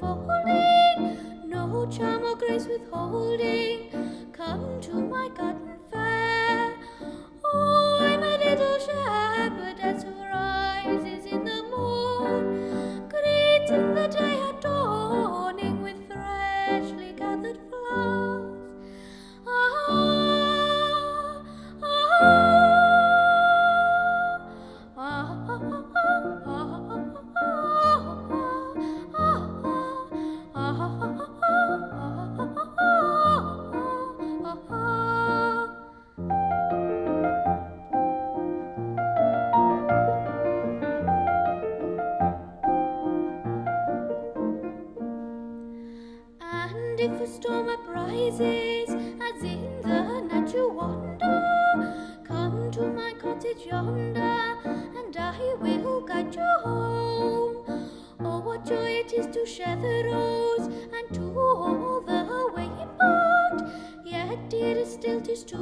unfolding, no charm or grace withholding. Come to my garden fair. Oh, I'm a little shepherdess who rises in the morn, greeting the day adorning with freshly gathered flowers. Ah, ah, ah, and if a storm uprises, as in the night you wander, come to my cottage yonder, and I will guide you home. Oh, what joy it is to share the rose, and to all the way part, yet dearer still 'tis to